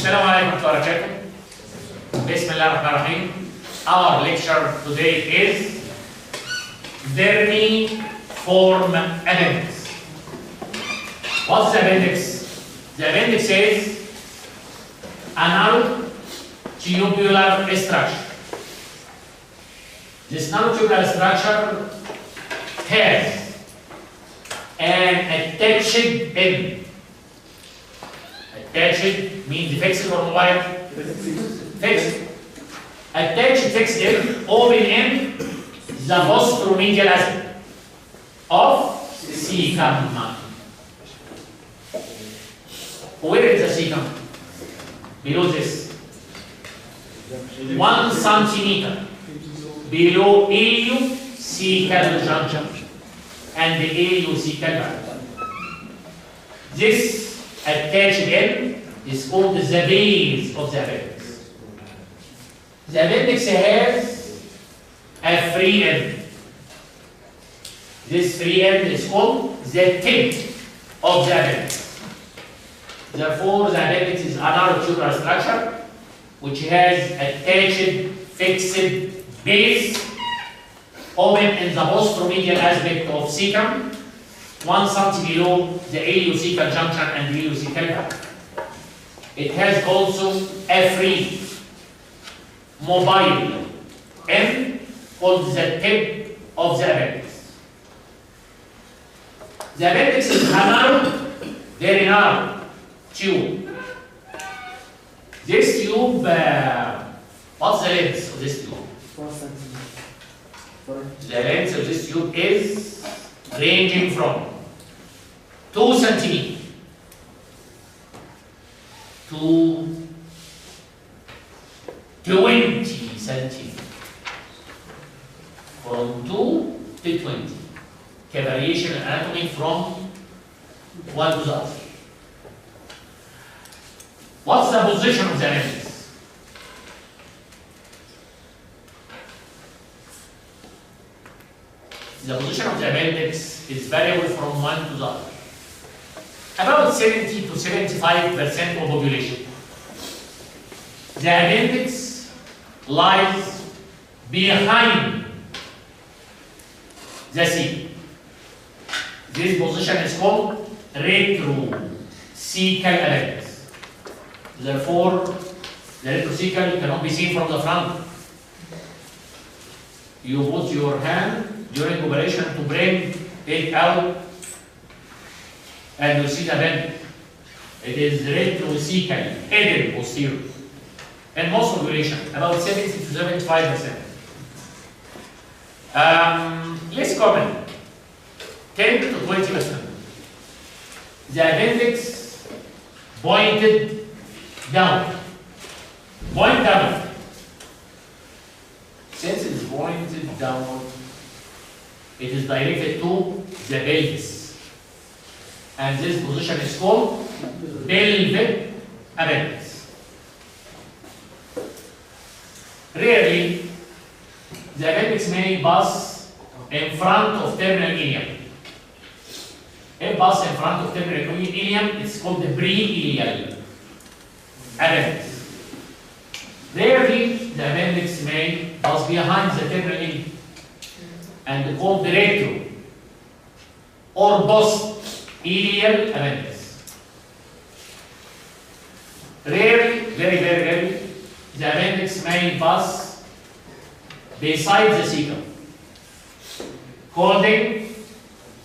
السلام عليكم ورحمة الله وبركاته. بسم الله الرحمن الرحيم. Our lecture today is vermiform appendix. What's the appendix? The appendix is a narrow tubular structure. This narrow tubular structure has an attached end. Attached means fixed or mobile? Fixed. Attached fixed end, open end, the posteromedial aspect of cecum. Where is the cecum? Below this. 1 centimeter below iliocecal junction and the iliocecal junction. This attached end is called the base of the appendix. The appendix has a free end. This free end is called the tip of the appendix. Therefore, the appendix is a narrow tubular structure which has attached fixed base open in the posteromedial aspect of cecum, 1 cm below the iliocecal junction and the iliocecal junction. It has also a free mobile end called the tip of the appendix. The appendix is a narrow, very narrow tube. This tube, what's the length of this tube? 4 centimeters. The length of this tube is ranging from 2 centimeters to 20 centimeters. From 2 to 20. Variation in anatomy from one to the other. What's the position of the appendix? The position of the appendix is variable from one to the other. About 70 to 75% of population. The appendix lies behind the cecum. This position is called retrocecal appendix. Therefore, the retrocecal cannot be seen from the front. You put your hand during operation to bring it out and you see the appendix. It is retrocecal, hidden posterior. In most population, about 70 to 75%. Less common, 10 to 20%. The appendix pointed down. Point down. Since it is pointed down, it is directed to the pelvis. And this position is called pelvic appendix. Rarely, the appendix may pass in front of terminal ileum. If pass in front of terminal ileum, it's called the pre-ileal appendix. Rarely, the appendix may pass behind the terminal ileum and called the retro or post-ileal appendix. Rarely, very rarely, the appendix may pass beside the cecum, called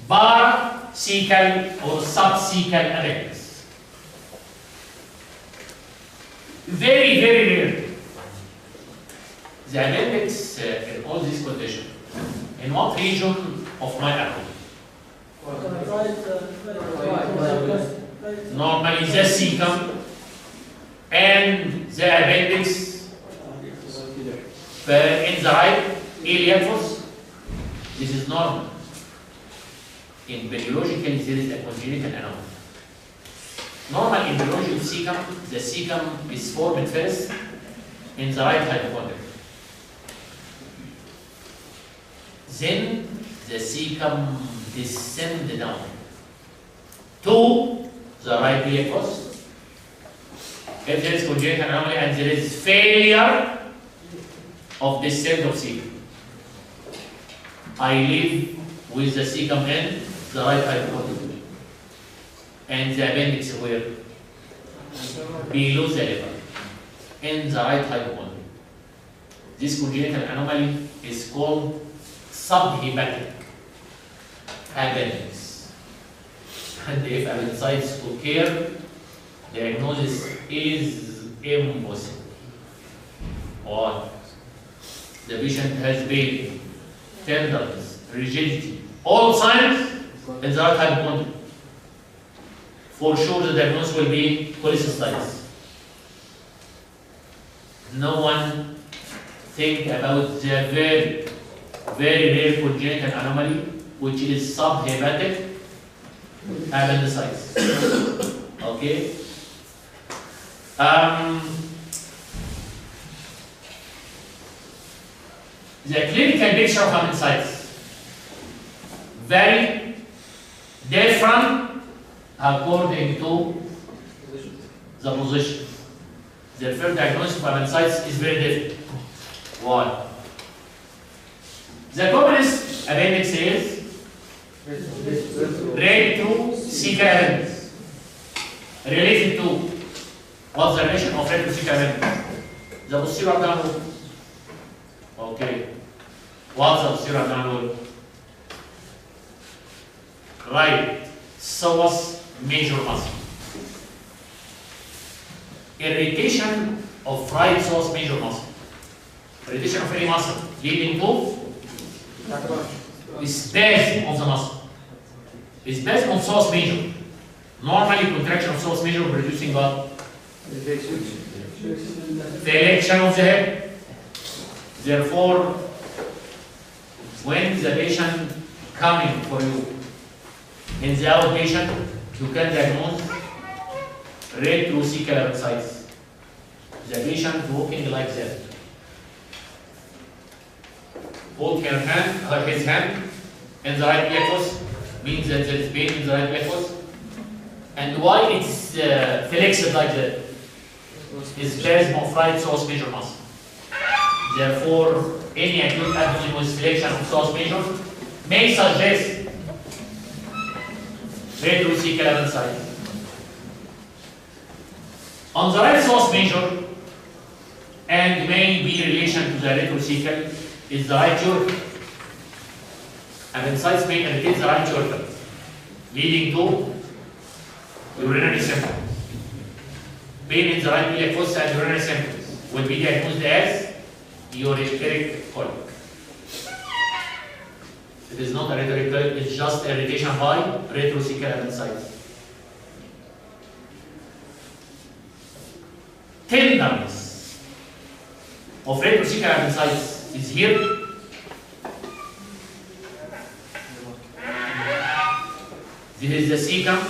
paracecal or subcecal appendix. Very rare. The appendix in all these conditions. In what region of my anatomy? Normally the cecum and the appendix in the right iliac fossa. This is normal. In biologically, there is a congenital anomaly. Normal in biology of cecum, the cecum is formed first in the right hypochondrium. Then the cecum descends down to the right iliac fossa If there is congenital anomaly and there is failure of descent of cecum, I leave with the cecum in the right hypochondrium and the appendix where? Below the liver, in the right hypochondrium. This congenital anomaly is called subhepatic appendix. And if appendicitis occur, diagnosis is impossible. Why? The patient has pain, tenderness, rigidity, all signs in the right hypochondrium. For sure the diagnosis will be cholecystitis. No one think about the very, very rare congenital anomaly, which is subhepatic appendicitis. Okay? The clinical picture of appendicitis very different according to the position. The first diagnosis of appendicitis is very different. Why? The commonest appendix is retrocecal appendix. Related to what's the relation of retrocecal appendix? The posterior abdominal wall. Okay. What's the posterior abdominal wall? Right. Psoas major muscle. Irritation of right psoas major muscle. Irritation of any muscle leading to spasm of the muscle. Spasm of psoas major. Normally contraction of psoas major producing what? Flexion of the hip. Therefore, when the patient coming for you in the outpatient, you can diagnose retrocecal appendicitis. The patient walking like that. Hold his hand in the right plexus, means that there is pain in the right plexus. And why it's flexed like that? Is spasm of right psoas major muscle. Therefore, any acute abdomen with flexion of psoas major may suggest retrocecal appendicitis. On the right psoas major, and may be relation to the retrocecal, is the right urethra. Appendicitis may irritate the right urethra, leading to urinary symptoms. Pain in the right iliac fossa and urinary symptoms will be diagnosed as ureteric colic. It is not a ureteric colic, it's just irritation by retrocecal appendicitis. Tenderness of retrocecal appendicitis is here. This is the cecum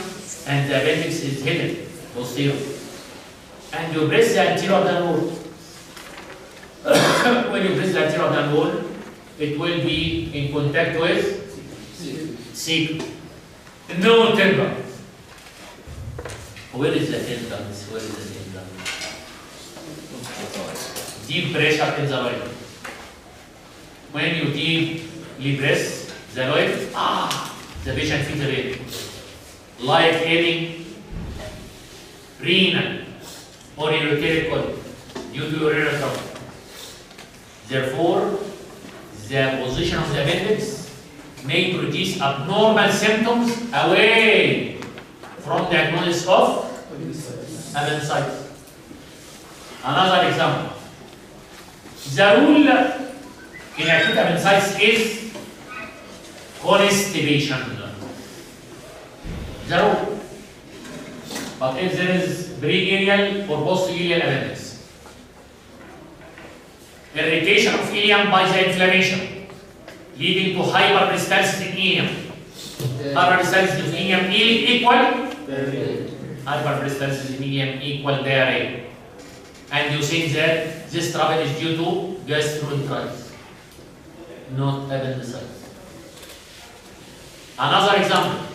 and the appendix is hidden posterior. And you press the anterior abdominal wall. When you press the anterior abdominal wall, it will be in contact with cecum. No tenderness. Where is the tenderness? Where is the tenderness? Deep pressure in the loin. When you deeply press the loin, the patient feels pain. Like any renal or ureteric colic due to urinary trouble. Therefore, the position of the appendix may produce abnormal symptoms away from diagnosis of appendicitis. Another example. The rule in acute appendicitis is constipation. The rule. But if there is pre-ileal or post-ileal appendix, irritation of ileum by the inflammation, leading to hyperperistalsis in ileum. Hyperperistalsis in ileum equal hyperperistalsis in ileum equal diarrhea. And you think that this trouble is due to gastroenteritis, not appendicitis. Another example,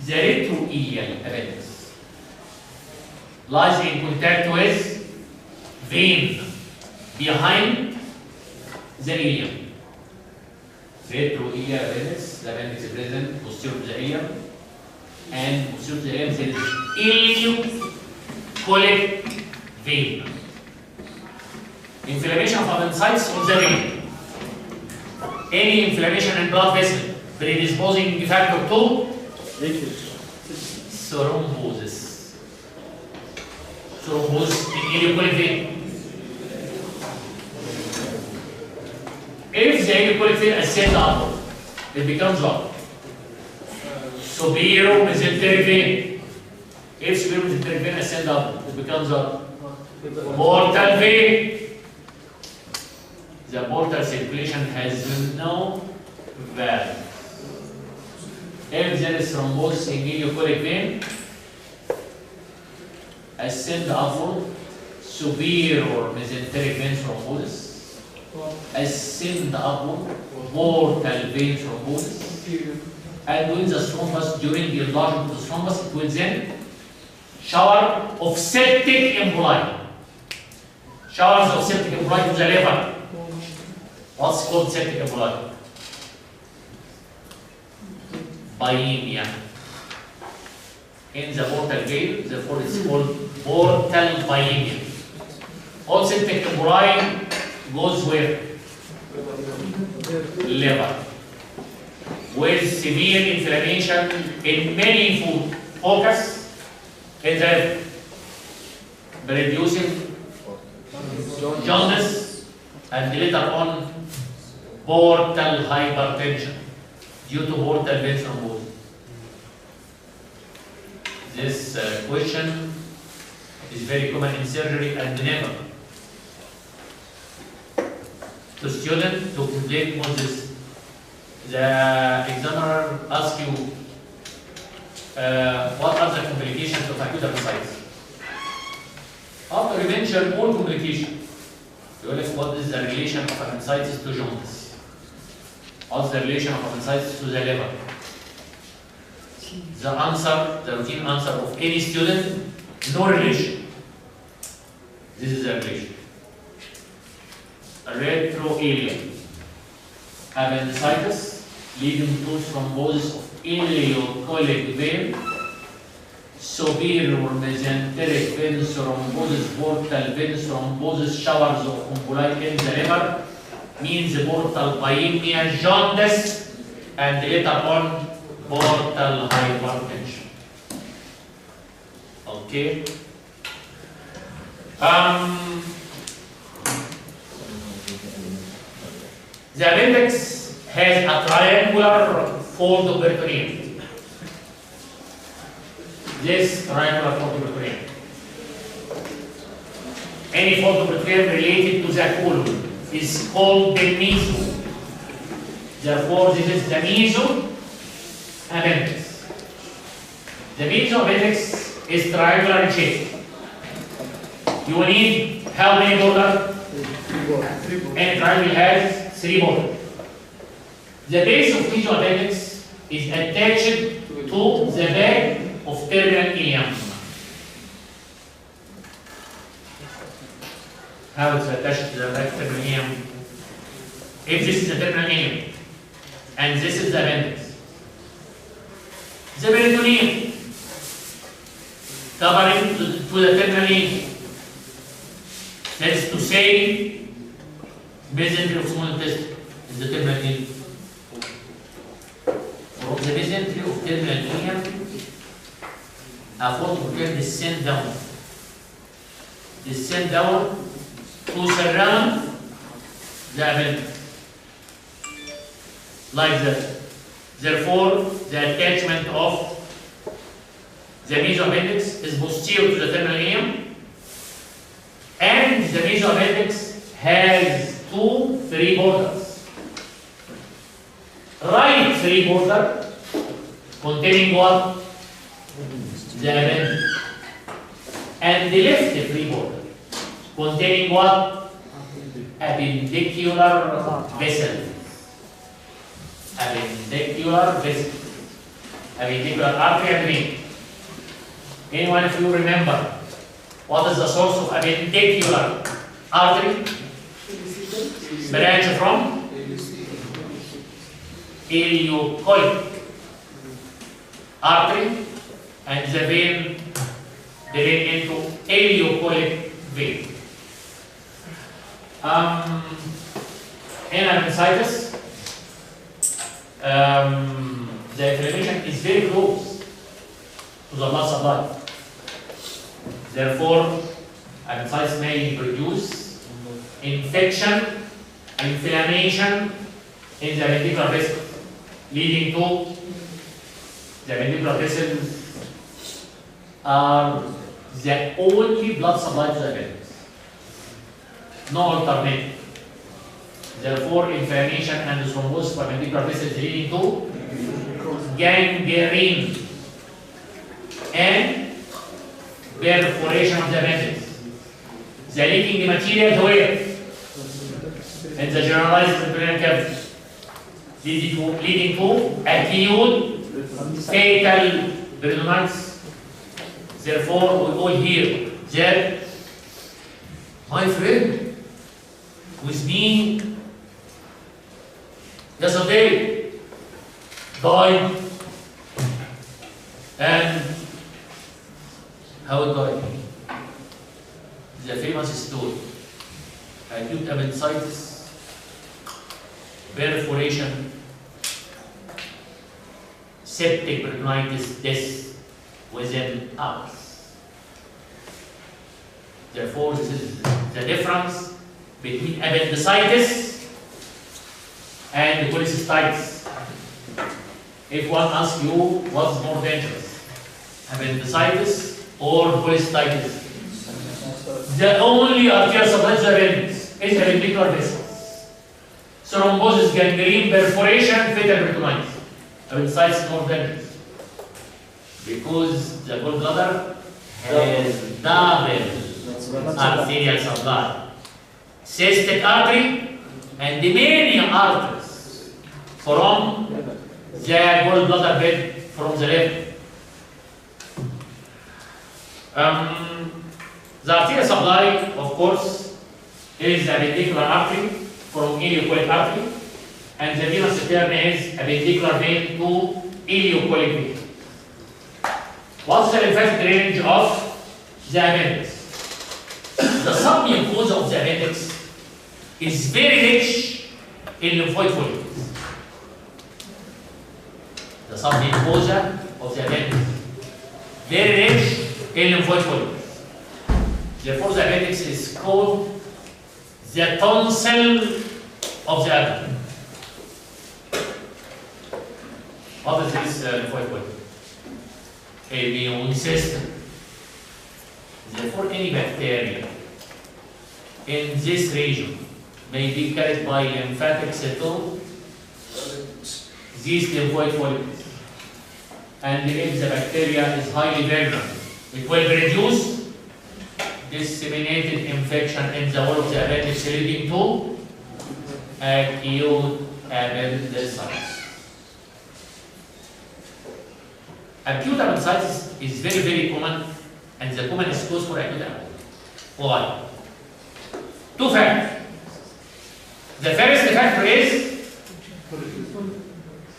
the retroileal appendix. lies in contact with vein behind the ileum. Retroiliac appendix, the appendix is present posterior to the ileum, and posterior to the ileum there is ileocolic vein. Inflammation of appendicitis on the vein. Any inflammation in blood vessel predisposing factor to thrombosis. Thrombosis in ileocolic vein. If the ileocolic vein ascends upward, it becomes what? Superior mesenteric vein. If superior mesenteric vein ascends upward, it becomes what? Portal vein. The portal circulation has no valve. If there is thrombosis in ileocolic vein, ascend upward, superior mesenteric vein thrombosis, ascend upward, portal vein thrombosis, and when the thrombus, during the enlargement of the thrombus, it will then shower of septic emboli. Showers of septic emboli to the liver. What's called septic emboli? Bulimia. In the portal vein, therefore it's called portal bulimia. All septic emboli goes where? Liver. With severe inflammation in many food, focus in the liver, producing jaundice and later on portal hypertension due to portal vein thrombosis. This question is very common in surgery and never to students to complete on this. The examiner asks you what are the complications of acute appendicitis. After you mention all complications, you will ask what is the relation of appendicitis to jaundice? What's the relation of appendicitis to the liver? The answer, the routine answer of any student, no relation. This is the relation. Retroiliac appendicitis leading to thrombosis of ileocolic vein, superior mesenteric vein thrombosis, portal vein thrombosis, showers of emboli in the liver, means portal bulimia, jaundice, and later on portal hypertension. Okay. The appendix has a triangular fold of peritoneum. This triangular fold of peritoneum. Any fold of peritoneum related to the colon is called the meso. Therefore, this is the meso appendix. The meso appendix is triangular in shape. You need how many borders? Any triangle has 3 borders. The base of meso appendix is attached to the back of terminal ileum. How it's attached to the back of terminal ileum? If this is the terminal ileum and this is the appendix, the peritoneum covering to the terminal ileum. That is to say, mesentery of small intestine is the terminal ileum. From the mesentery of terminal ileum, a fold can descend down to surround the appendix like that. Therefore, the attachment of the mesoappendix is posterior to the terminal ileum, and the mesoappendix has 3 borders. Right 3 border containing what? The appendix. And the left 3 border containing what? Appendicular vessel. Appendicular vessel. Appendicular artery and vein. Anyone of you remember What is the source of appendicular artery? Branch from ileocholic artery, and the vein drain into ileocholic vein. In appendicitis, the inflammation is very close to the blood supply. Therefore, appendicitis may produce infection, inflammation in the appendicular vessel, leading to the appendicular vessels are the only blood supply to the appendix. No alternative. Therefore, inflammation and thrombosis for appendicular vessels leading to gangrene and perforation of the appendix. The leaking material where? In the generalized peritoneal cavity, leading to acute fatal peritonitis. Therefore, we all hear that my friend with me yesterday died. And how it died? The famous story. Acute appendicitis, perforation, septic peritonitis, death within hours. Therefore, this is the difference between appendicitis and cholecystitis. If one asks you what's more dangerous, appendicitis or cholecystitis, the only arterial supply to the appendix is appendicular vessels. Thrombosis, gangrene, perforation, fatal peritonitis. Appendicitis is more dangerous because the gallbladder has double arterial supply. Cystic artery and the many arteries from the gallbladder bed from the left. The arterial supply, of course, is the appendicular artery from ileocholic artery, and the venous term is appendicular vein to ileocholic vein. What's the lymphatic drainage of the appendix? The submucosa of the appendix is very rich in lymphoid follicles. The submucosa of the appendix very rich in lymphoid follicles. Therefore, the appendix is called the tonsil of the abdomen. What is this lymphoid follicle? Immune system. Therefore, any bacteria in this region may be carried by lymphatic to these lymphoid follicles. And if the bacteria is highly virulent, it will produce disseminated infection in the wall of the appendix, leading to acute appendicitis. Acute appendicitis is very, very common, and the commonest cause for acute appendicitis. Why? Two factors. The first factor is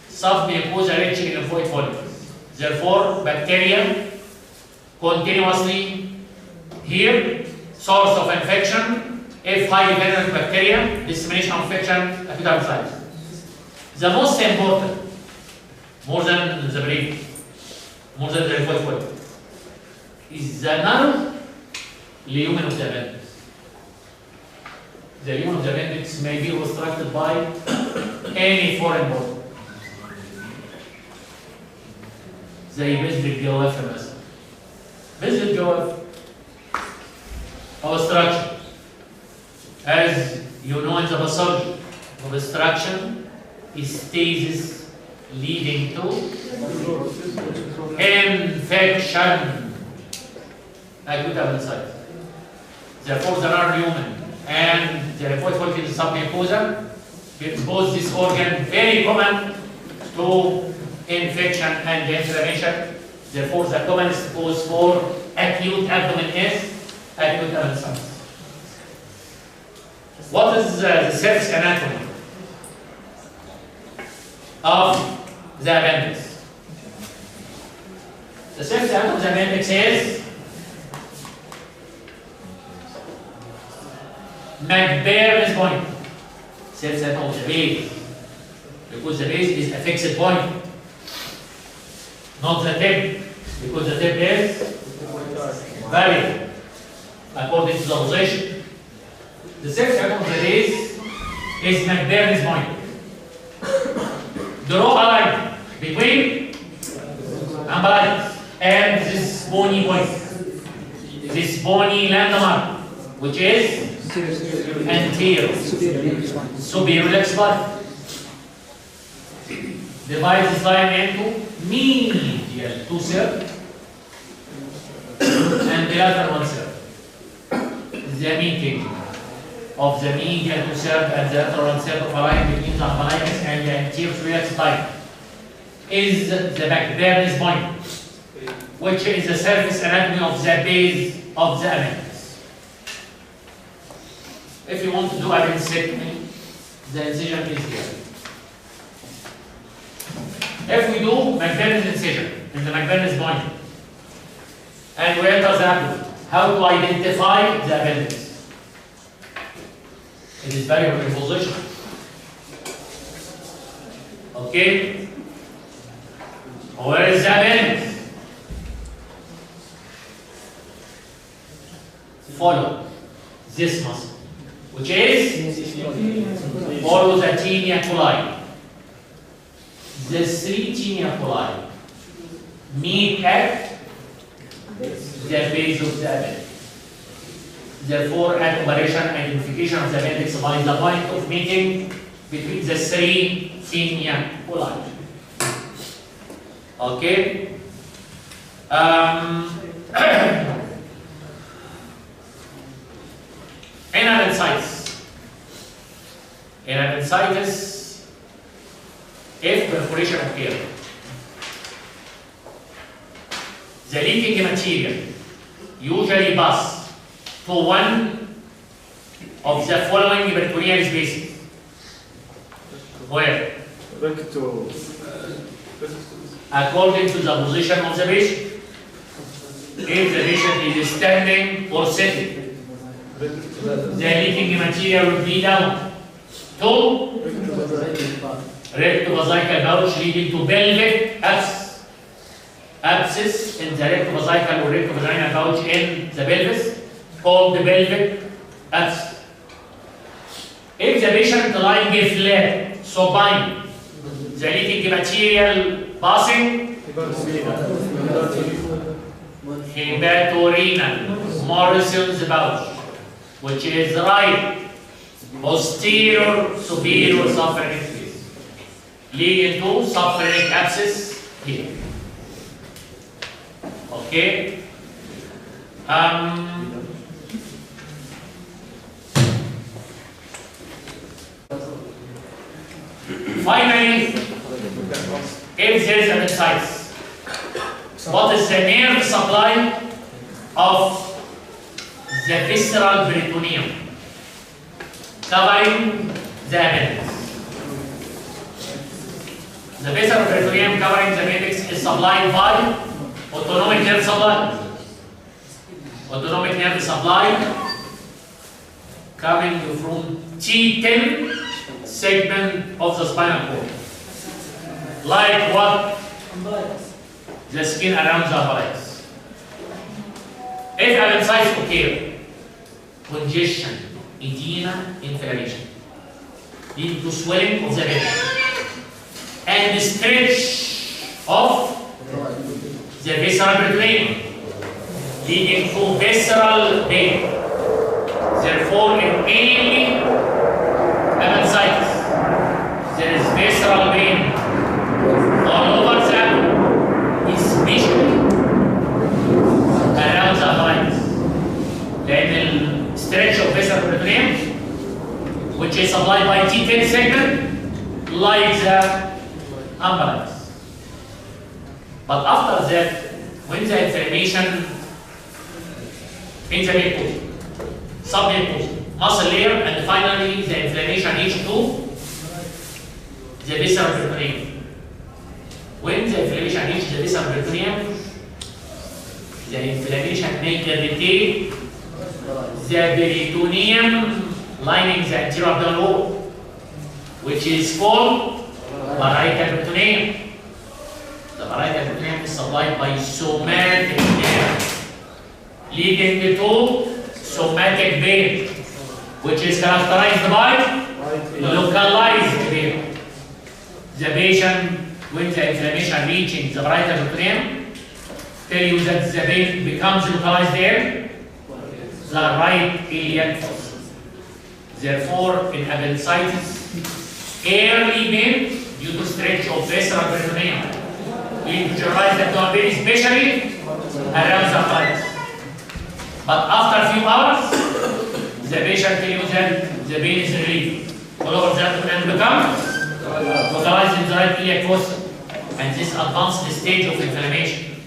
submucosa rich in lymphoid follicles. Therefore, bacteria continuously here, source of infection. If highly virulent bacteria, dissemination of infection, acute appendicitis. The most important, more than the brain, more than the lymphoid follicle, is the narrow lumen of the appendix. The lumen of the appendix may be obstructed by any foreign body. زي بذر الجواف مثلا. بذر الجواف obstruction. As you know in the pathology, obstruction is stasis leading to infection, acute appendicitis. Therefore, the narrow lumen and the lymphoid follicle submucosa, both this organ very common to infection and inflammation. Therefore, the commonest cause for acute abdomen is acute appendicitis. What is the surface anatomy of the appendix? The surface anatomy of the appendix is McBurney's point. Surface anatomy of the base, because the base is a fixed point, not the tip, because the tip is variable according to the position. The surface anatomy of the base is McBurney's point. Draw a line between umbilicus and this bony point, this bony landmark, which is anterior superior lex body. Divide this line into medial 2/3 and the lateral 1/3. The meeting of the medial 2/3 and the lateral 1/3 of a line between the umbilicus and the anterior superior lex line is the McBurney's point, which is the surface anatomy of the base of the appendix. If you want to do appendectomy, the incision is here. If we do McBurney's incision in the McBurney's point and we enter the abdomen, how to identify the appendix? It is variable in position. Okay? Where is the appendix? Follow this muscle, which is follow the tinea coli. The 3 tinea coli meet at the base of the appendix. Therefore, at operation, identification of the appendix by the point of meeting between the 3 tinea coli. Okay? In appendicitis, if perforation occurs, the leaking material usually pass to one of the following peritoneal spaces. Where? According to the position of the patient. If the patient is standing or sitting, the leaking material will be down to rectovesical pouch leading to pelvic abscess. Abscess in the rectovesical or rectovaginal pouch in the pelvis called the pelvic abscess. If the patient lying flat, supine, the leaking material passing hepatorenal Morrison's pouch, which is right posterior superior subphrenic space, leading to subphrenic abscess here. Okay. Finally, if there is appendicitis, what is the nerve supply of the visceral peritoneum covering the appendix? The visceral peritoneum covering the appendix is supplied by autonomic nerve supply. Autonomic nerve supply coming from T10 segment of the spinal cord. Like what? The skin around the umbilicus. If appendicitis occurs, congestion, edema, inflammation, leading to swelling of the appendix and stretch of the visceral peritoneum, leading to visceral pain. Therefore, in any appendicitis, there is visceral pain all over the abdomen, especially around the umbilicus. Then the stretch of visceral peritoneum, which is supplied by T10 segment, like the umbilicus. But after that, when the inflammation in the mucosa, submucosa, muscle layer, and finally the inflammation reaches to the visceral peritoneum. When the inflammation reaches the visceral peritoneum, the inflammation may irritate the peritoneum lining the anterior abdominal wall, which is called parietal peritoneum. The parietal peritoneum is supplied by somatic nerve, leading to somatic pain, which is characterized by localized pain. The patient, when the inflammation reaches the parietal peritoneum, tell you that the pain becomes localized there, the right iliac fossa. Therefore, in appendicitis, early pain due to stretch of visceral peritoneum, we generalize that to pain especially around the thighs. But after a few hours, the patient tell you that the pain is relieved. All over that and becomes localized in the right iliac fossa. And this advanced stage of inflammation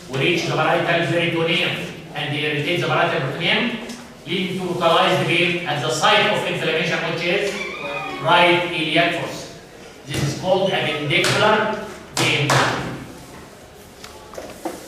will reach the parietal peritoneum and irritate the parietal peritoneum, leading to localized pain at the site of inflammation, which is right iliac fossa. This is called appendicular pain.